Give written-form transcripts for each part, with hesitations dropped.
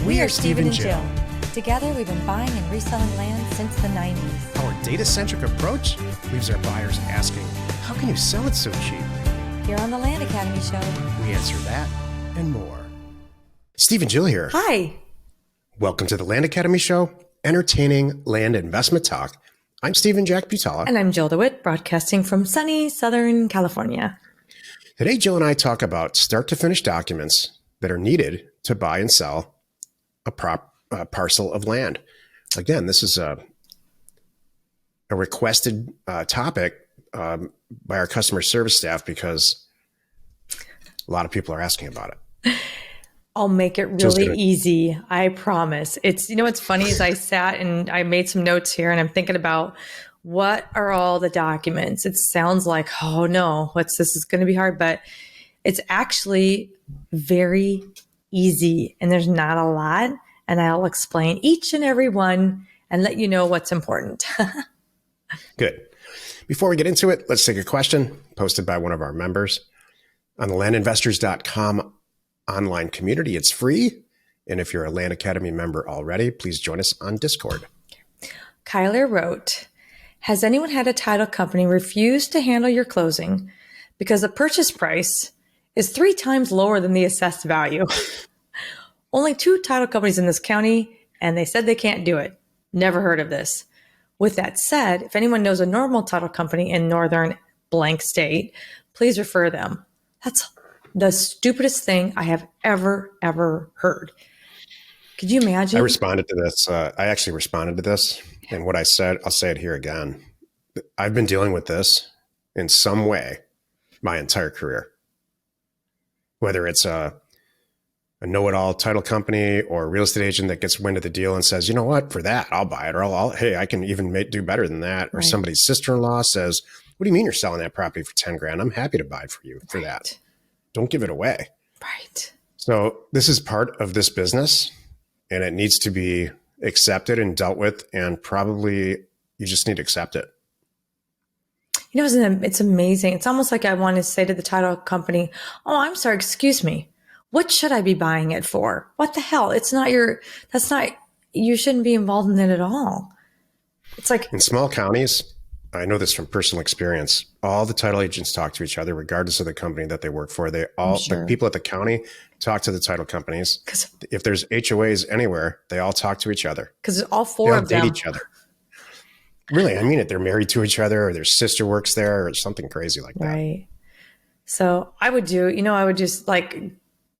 We are Steve and Jill. Together, we've been buying and reselling land since the 90s. Our data-centric approach leaves our buyers asking, how can you sell it so cheap? Here on the Land Academy Show, We answer that and more. Steve and Jill here. hi. Welcome to the Land Academy Show, entertaining land investment talk. I'm Steve and Jack Butala. And I'm Jill DeWitt, broadcasting from sunny Southern California. Today, Jill and I talk about start-to-finish documents that are needed to buy and sell a parcel of land. Again, this is a requested topic by our customer service staff because a lot of people are asking about it. I'll make it really easy. I promise. It's funny is I sat and I made some notes here and I'm thinking about what are all the documents. It sounds like, oh no, this is going to be hard, but it's actually very easy and there's not a lot. And I'll explain each and every one and let you know what's important. Good. Before we get into it, let's take a question posted by one of our members on the landinvestors.com online community. It's free. And if you're a Land Academy member already, please join us on Discord. Kyler wrote, has anyone had a title company refuse to handle your closing because the purchase price is 3 times lower than the assessed value? Only 2 title companies in this county, and they said they can't do it. Never heard of this. With that said, if anyone knows a normal title company in northern blank state, please refer them. That's the stupidest thing I have ever heard. Could you imagine? I responded to this. I actually responded to this. And what I said, I'll say it here again. I've been dealing with this in some way my entire career. Whether it's a know-it-all title company or a real estate agent that gets wind of the deal and says, you know what, for that, I'll buy it. Or hey, I can even do better than that. Or somebody's sister-in-law says, what do you mean you're selling that property for 10 grand? I'm happy to buy it for you for that. Don't give it away. Right. So this is part of this business and it needs to be accepted and dealt with. And probably you just need to accept it. It's amazing. It's almost like I want to say to the title company, oh, I'm sorry, excuse me. What should I be buying it for? What the hell? You shouldn't be involved in it at all. It's like in small counties, I know this from personal experience, all the title agents talk to each other, regardless of the company that they work for. The people at the county talk to the title companies. If there's HOAs anywhere, they all talk to each other. Because all 4 of them date each other. Really, I mean it. They're married to each other, or their sister works there, or something crazy like that. Right. So I would just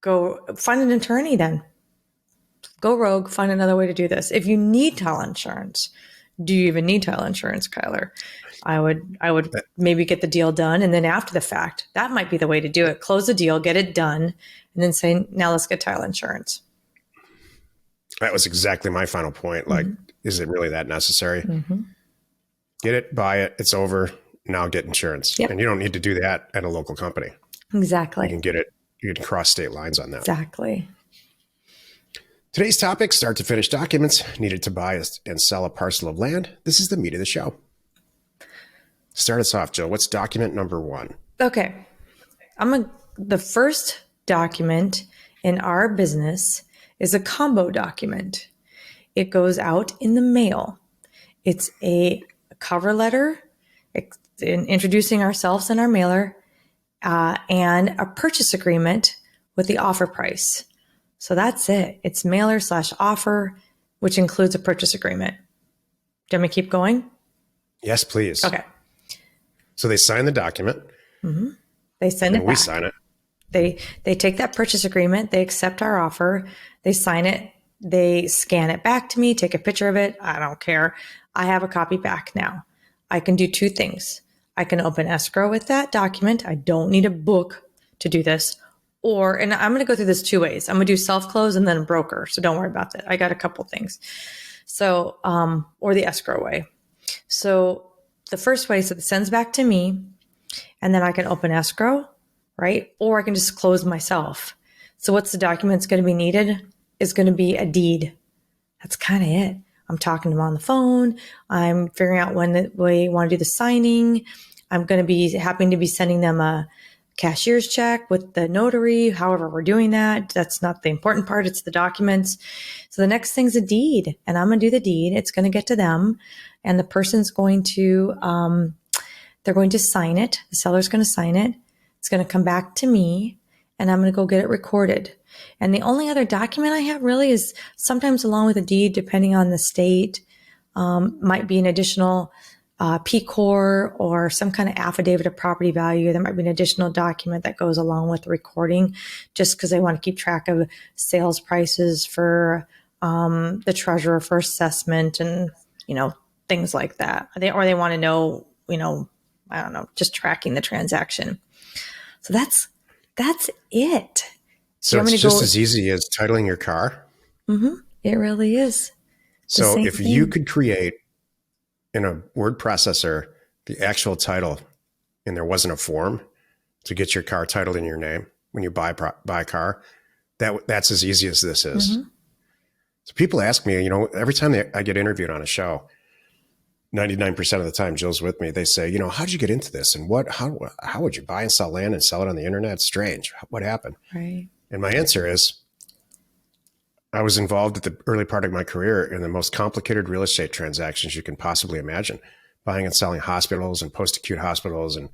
go find an attorney then. Go rogue, find another way to do this. If you need title insurance, do you even need title insurance, Kyler? I would maybe get the deal done. And then after the fact, that might be the way to do it. Close the deal, get it done, and then say, now let's get title insurance. That was exactly my final point. Like, is it really that necessary? Mm-hmm. Get it, buy it. It's over. Now get insurance. Yep. And you don't need to do that at a local company. Exactly. You can get it. You can cross state lines on that. Exactly. Today's topic, start to finish documents needed to buy and sell a parcel of land. This is the meat of the show. Start us off, Jill. What's document number 1? Okay. The first document in our business is a combo document. It goes out in the mail. It's a cover letter introducing ourselves and our mailer, and a purchase agreement with the offer price. So that's it. It's mailer/offer, which includes a purchase agreement. Do you want me to keep going? Yes, please. Okay. So they sign the document. Mm-hmm. They send it back. We sign it. They take that purchase agreement. They accept our offer. They sign it. They scan it back to me, take a picture of it. I don't care. I have a copy back now. I can do 2 things. I can open escrow with that document. I don't need a book to do this. And I'm going to go through this 2 ways. I'm going to do self-close and then a broker. So don't worry about that. I got a couple things. So, or the escrow way. So the first way is that it sends back to me and then I can open escrow, right? Or I can just close myself. So what's the document that's going to be needed is going to be a deed. That's kind of it. I'm talking to them on the phone. I'm figuring out when we want to do the signing. I'm going to be happy to be sending them a cashier's check with the notary, however we're doing that. That's not the important part. It's the documents. So the next thing's a deed, and I'm going to do the deed. It's going to get to them, and the person's going to, they're going to sign it. The seller's going to sign it. It's going to come back to me, and I'm going to go get it recorded. And the only other document I have really is sometimes along with a deed, depending on the state, might be an additional P-Corps or some kind of affidavit of property value. There might be an additional document that goes along with the recording, just because they want to keep track of sales prices for the treasurer for assessment and, things like that. They want to know, I don't know, just tracking the transaction. So that's it. So it's just as easy as titling your car? Mm-hmm. It really is. So if you could create in a word processor the actual title and there wasn't a form to get your car titled in your name when you buy a car, that's as easy as this is. Mm-hmm. So people ask me, every time I get interviewed on a show, 99% of the time, Jill's with me. They say, how'd you get into this? And how would you buy and sell land and sell it on the internet? It's strange. What happened? Right. And my answer is, I was involved at the early part of my career in the most complicated real estate transactions you can possibly imagine, buying and selling hospitals and post-acute hospitals and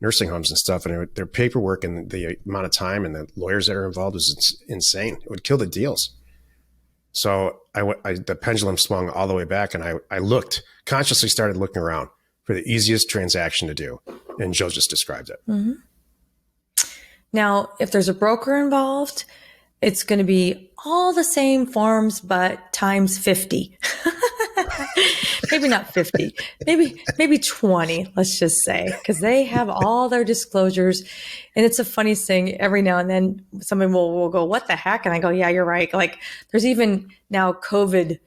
nursing homes and stuff. And their paperwork and the amount of time and the lawyers that are involved was insane. It would kill the deals. So the pendulum swung all the way back, and I consciously started looking around for the easiest transaction to do. And Jill just described it. Mm-hmm. Now, if there's a broker involved, it's going to be all the same forms, but times 50. Maybe not 50, maybe 20, let's just say, because they have all their disclosures. And it's a funny thing. Every now and then someone will go, what the heck? And I go, yeah, you're right. Like there's even now COVID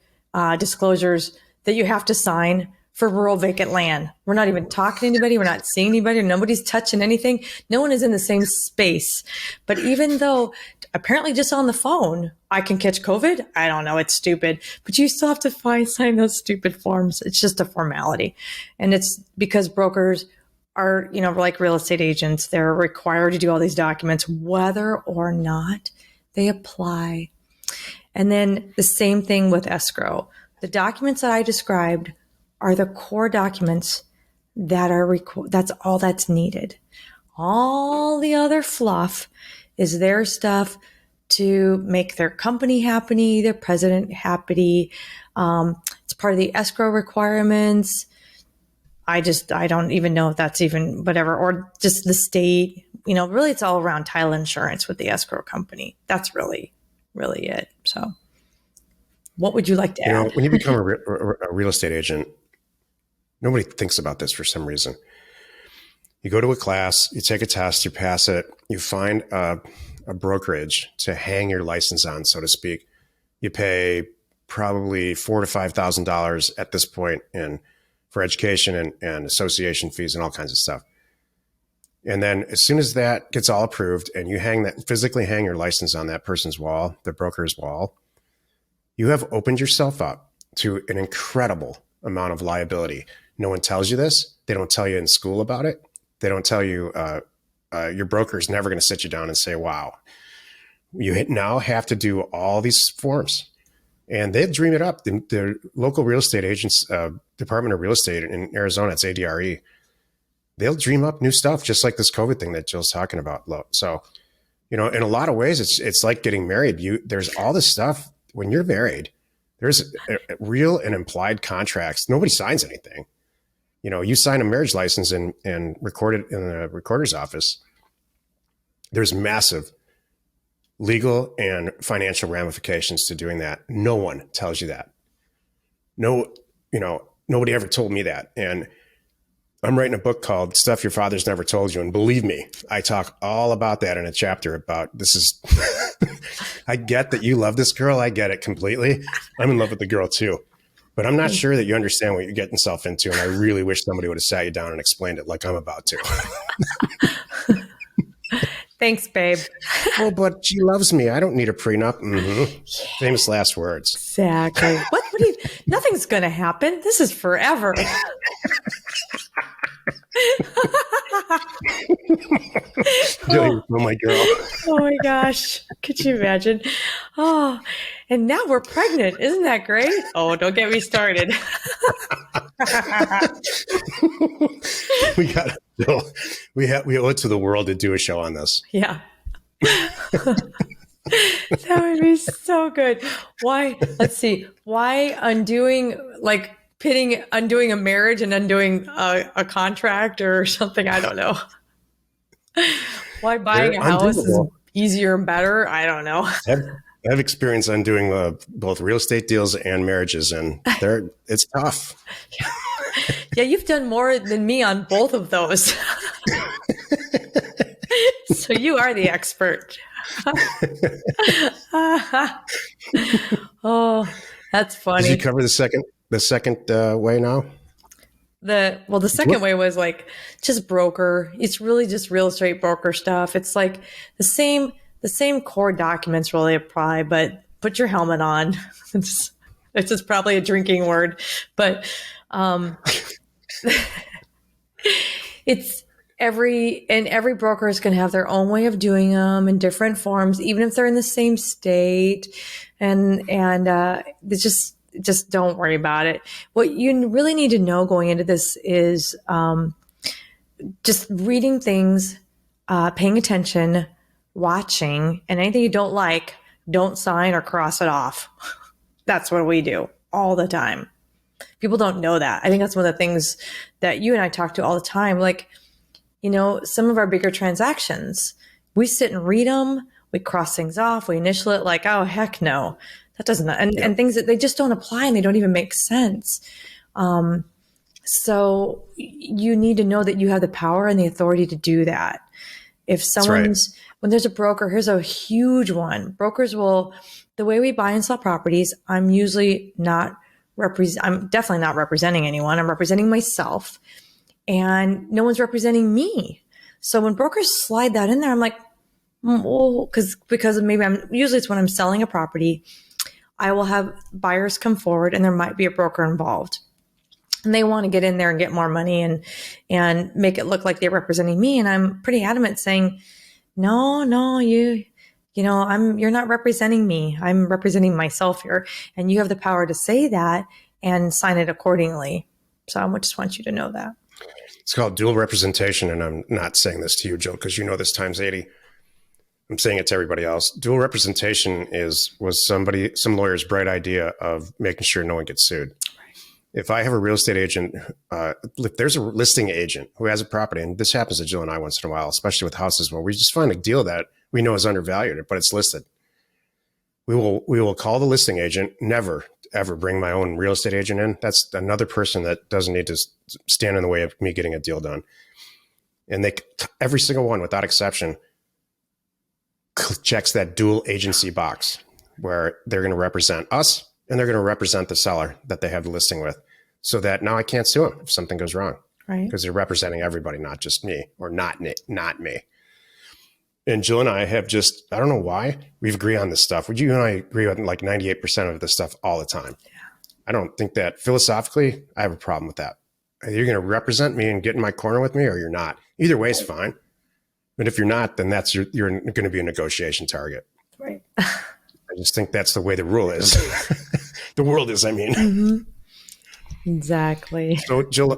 disclosures that you have to sign for rural vacant land. We're not even talking to anybody. We're not seeing anybody. Nobody's touching anything. No one is in the same space. But even though apparently just on the phone, I can catch COVID. I don't know. It's stupid. But you still have to sign those stupid forms. It's just a formality. And it's because brokers are, like real estate agents, they're required to do all these documents, whether or not they apply. And then the same thing with escrow. The documents that I described are the core documents that are that's all that's needed. All the other fluff is their stuff to make their company happy, their president happy. It's part of the escrow requirements. I don't even know if that's even whatever, or just the state, really it's all around title insurance with the escrow company. That's really, really it. So what would you like to add? When you become a real estate agent, nobody thinks about this for some reason. You go to a class, you take a test, you pass it, you find a brokerage to hang your license on, so to speak. You pay probably $4,000 to $5,000 at this point for education and association fees and all kinds of stuff. And then as soon as that gets all approved and you physically hang your license on that person's wall, the broker's wall, you have opened yourself up to an incredible amount of liability. No one tells you this. They don't tell you in school about it. They don't tell you, your broker is never going to sit you down and say, wow, you now have to do all these forms. And they dream it up. The local real estate agents, Department of Real Estate in Arizona, it's ADRE. They'll dream up new stuff, just like this COVID thing that Jill's talking about. So, in a lot of ways, it's like getting married. There's all this stuff when you're married. There's real and implied contracts. Nobody signs anything. You sign a marriage license and record it in the recorder's office. There's massive legal and financial ramifications to doing that. No one tells you that. Nobody ever told me that. And I'm writing a book called Stuff Your Father's Never Told You. And believe me, I talk all about that in a chapter about this is, I get that you love this girl. I get it completely. I'm in love with the girl too. But I'm not sure that you understand what you're getting yourself into. And I really wish somebody would have sat you down and explained it like I'm about to. Thanks, babe. Oh, but she loves me. I don't need a prenup. Mm-hmm. Yeah. Famous last words. Exactly. Nothing's going to happen. This is forever. Jill, Oh, you're my girl. oh my gosh. Could you imagine? Oh, and now we're pregnant. Isn't that great? Oh, don't get me started. We got Jill. We owe it to the world to do a show on this. Yeah. That would be so good. Why? Let's see. Why undoing, like undoing a marriage and undoing a contract or something? I don't know. Why buying They're a house is undoable. easier and better? I don't know. I have experience undoing both real estate deals and marriages, and it's tough. Yeah, you've done more than me on both of those. So you are the expert. Oh, that's Did funny. you cover the second way now? The second way was like just broker. It's really just real estate broker stuff. It's like the same core documents really apply, but put your helmet on. It's just probably a drinking word, but it's every broker is going to have their own way of doing them in different forms, even if they're in the same state. And it's just don't worry about it. What you really need to know going into this is just reading things, paying attention, watching, and anything you don't like, don't sign or cross it off. That's what we do all the time. People don't know that. I think that's one of the things that you and I talk to all the time. Like, some of our bigger transactions, we sit and read them, we cross things off, we initial it like, oh, heck no, that doesn't, and things that they just don't apply and they don't even make sense. So you need to know that you have the power and the authority to do that. If when there's a broker, here's a huge one. Brokers the way we buy and sell properties, I'm definitely not representing anyone. I'm representing myself, and no one's representing me. So when brokers slide that in there, I'm like, well, because maybe usually it's when I'm selling a property, I will have buyers come forward and there might be a broker involved. And they want to get in there and get more money and make it look like they're representing me. And I'm pretty adamant saying, no, you're not representing me. I'm representing myself here. And you have the power to say that and sign it accordingly. So I just want you to know that. It's called dual representation, and I'm not saying this to you, Jill, because you know this times 80. I'm saying it to everybody else. Dual representation was some lawyer's bright idea of making sure no one gets sued. If I have a real estate agent, if there's a listing agent who has a property, and this happens to Jill and I once in a while, especially with houses where we just find a deal that we know is undervalued, but it's listed. We will call the listing agent, never, ever bring my own real estate agent in. That's another person that doesn't need to stand in the way of me getting a deal done. And every single one, without exception, checks that dual agency box where they're going to represent us and they're going to represent the seller that they have the listing with, so that now I can't sue them if something goes wrong, Right. Because they're representing everybody, not just me, or not me. And Jill and I have I don't know why, we've agreed on this stuff. You and I agree on like 98% of this stuff all the time. Yeah. I don't think that philosophically, I have a problem with that. You're going to represent me and get in my corner with me, or you're not. Either way is fine. But if you're not, then you're going to be a negotiation target. Right. I just think that's the way the rule is. The world is, I mean. Mm-hmm. Exactly. So Jill,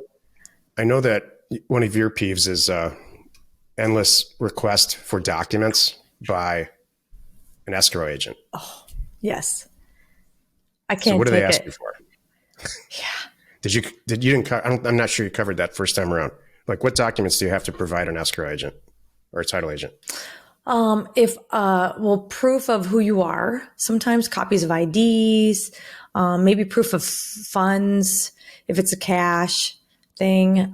I know that one of your peeves is endless request for documents by an escrow agent. Oh, yes. I can't. So what do they take ask it. you for? Yeah. I'm not sure you covered that first time around. Like, what documents do you have to provide an escrow agent or a title agent? Proof of who you are, sometimes copies of IDs, maybe proof of funds, if it's a cash thing.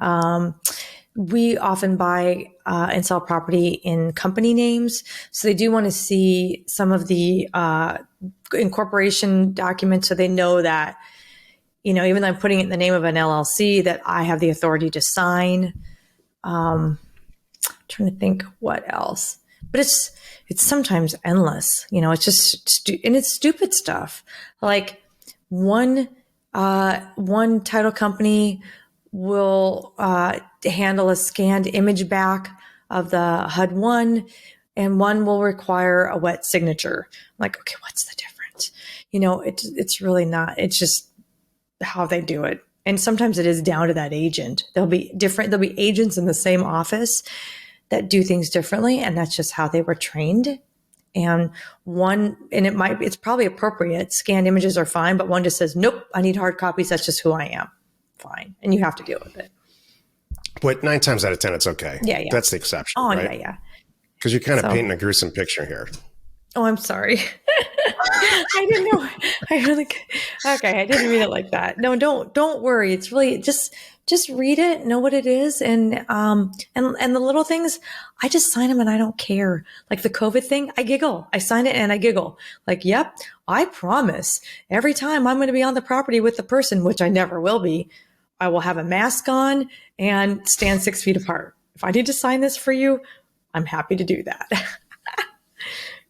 We often buy and sell property in company names. So they do want to see some of the incorporation documents, so they know that, even though I'm putting it in the name of an LLC, that I have the authority to sign. Trying to think what else. But it's sometimes endless, it's just, and it's stupid stuff. Like one title company will handle a scanned image back of the HUD one, and one will require a wet signature. I'm like, okay, what's the difference? It's really not. It's just how they do it. And sometimes it is down to that agent. There'll be agents in the same office that do things differently, and that's just how they were trained. And it's probably appropriate. Scanned images are fine, but one just says, nope, I need hard copies. That's just who I am. Fine. And you have to deal with it. But 9 times out of 10, it's okay. Yeah. That's the exception. Oh, right? yeah. Because you're kind of painting a gruesome picture here. Oh, I'm sorry. I didn't know. Okay. I didn't read it like that. No, don't worry. It's really just read it, know what it is. And the little things, I just sign them and I don't care. Like the COVID thing, I giggle. I sign it and I giggle. Like, yep, I promise every time I'm going to be on the property with the person, which I never will be, I will have a mask on and stand 6 feet apart. If I need to sign this for you, I'm happy to do that.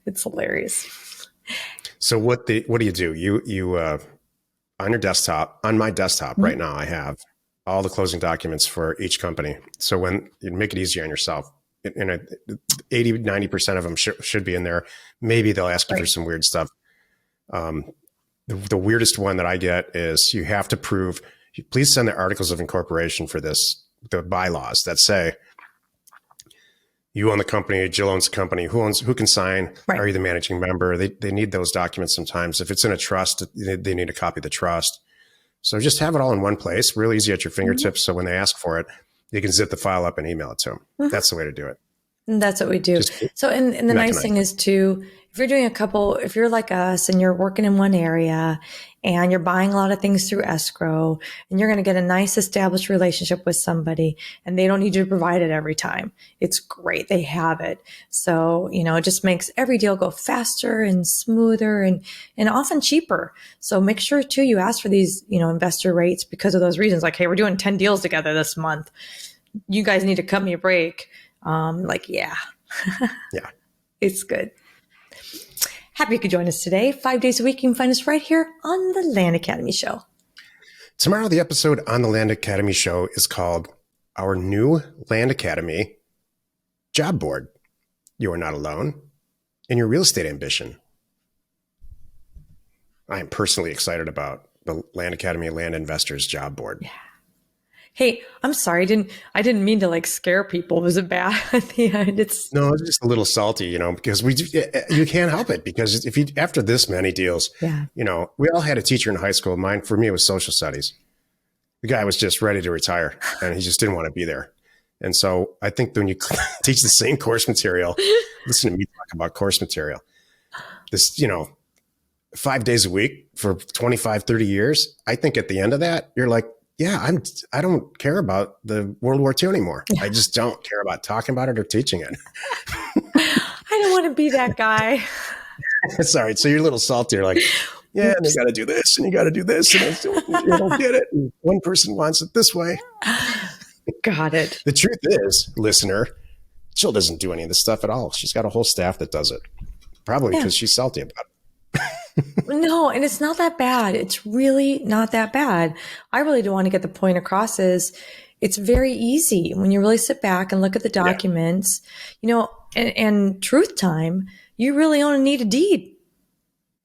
It's hilarious. So what do you do? You on your desktop, on my desktop right now, I have all the closing documents for each company. So when you make it easier on yourself, 80-90% of them should be in there. Maybe they'll ask you for some weird stuff. The weirdest one that I get is you have to prove, please send the articles of incorporation for this, the bylaws that say you own the company, Jill owns the company, who can sign? Right. Are you the managing member? They need those documents sometimes. If it's in a trust, they need a copy of the trust. So just have it all in one place, real easy at your fingertips. So when they ask for it, you can zip the file up and email it to them. That's the way to do it. And that's what we do. So, and the nice thing is too, if you're doing if you're like us and you're working in one area and you're buying a lot of things through escrow and you're going to get a nice established relationship with somebody and they don't need you to provide it every time. It's great. They have it. So, it just makes every deal go faster and smoother and often cheaper. So make sure too, you ask for these, investor rates because of those reasons. Like, hey, we're doing 10 deals together this month. You guys need to cut me a break. Yeah, it's good. Happy you could join us today. 5 days a week. You can find us right here on the Land Academy Show. Tomorrow, the episode on the Land Academy Show is called Our New Land Academy Job Board. You are not alone in your real estate ambition. I am personally excited about the Land Academy Land Investors Job Board. Yeah. Hey, I'm sorry. I didn't mean to scare people. Was it bad at the end? No, it's just a little salty, because you can't help it because after this many deals, we all had a teacher in high school. For me, it was social studies. The guy was just ready to retire and he just didn't want to be there. And so I think when you teach the same course material, listen to me talk about course material, this, 5 days a week for 25, 30 years. I think at the end of that, you're like, yeah, I don't care about the World War II anymore. I just don't care about talking about it or teaching it. I don't want to be that guy. Sorry. So you're a little salty. You're like, yeah, and you got to do this and you got to do this. And you don't get it. And one person wants it this way. Got it. The truth is, listener, Jill doesn't do any of this stuff at all. She's got a whole staff that does it. Probably because she's salty about it. No, and it's not that bad. It's really not that bad. I really do want to get the point across is it's very easy when you really sit back and look at the documents, and truth time, you really only need a deed.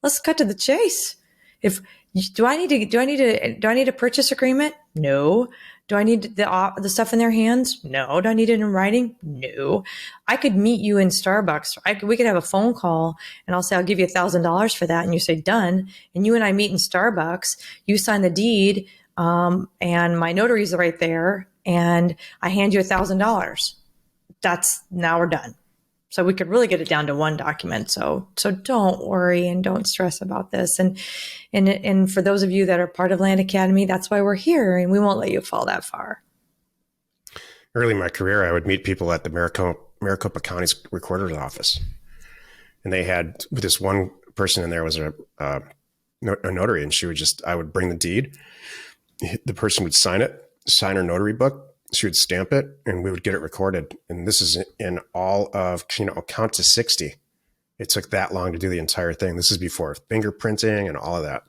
Let's cut to the chase. Do I need a purchase agreement? No. Do I need the stuff in their hands? No. Do I need it in writing? No. I could meet you in Starbucks. We could have a phone call and I'll say, I'll give you $1,000 for that. And you say, done. And you and I meet in Starbucks. You sign the deed. And my notary's right there. And I hand you $1,000. Now we're done. So we could really get it down to one document. So don't worry and don't stress about this. And for those of you that are part of Land Academy, that's why we're here and we won't let you fall that far. Early in my career, I would meet people at the Maricopa County's recorder's office. And they had, this one person in there was a notary, and I would bring the deed. The person would sign her notary book. She would stamp it and we would get it recorded. And this is in all of, count to 60. It took that long to do the entire thing. This is before fingerprinting and all of that.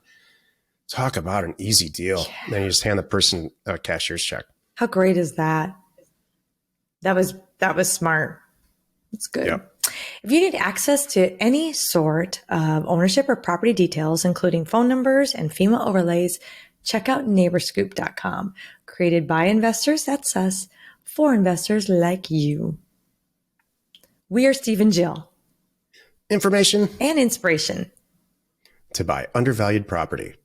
Talk about an easy deal. Yeah. Then you just hand the person a cashier's check. How great is that? That was smart. It's good. Yep. If you need access to any sort of ownership or property details, including phone numbers and FEMA overlays, check out neighborscoop.com. Created by investors, that's us, for investors like you. We are Steve and Jill. Information And inspiration to buy undervalued property.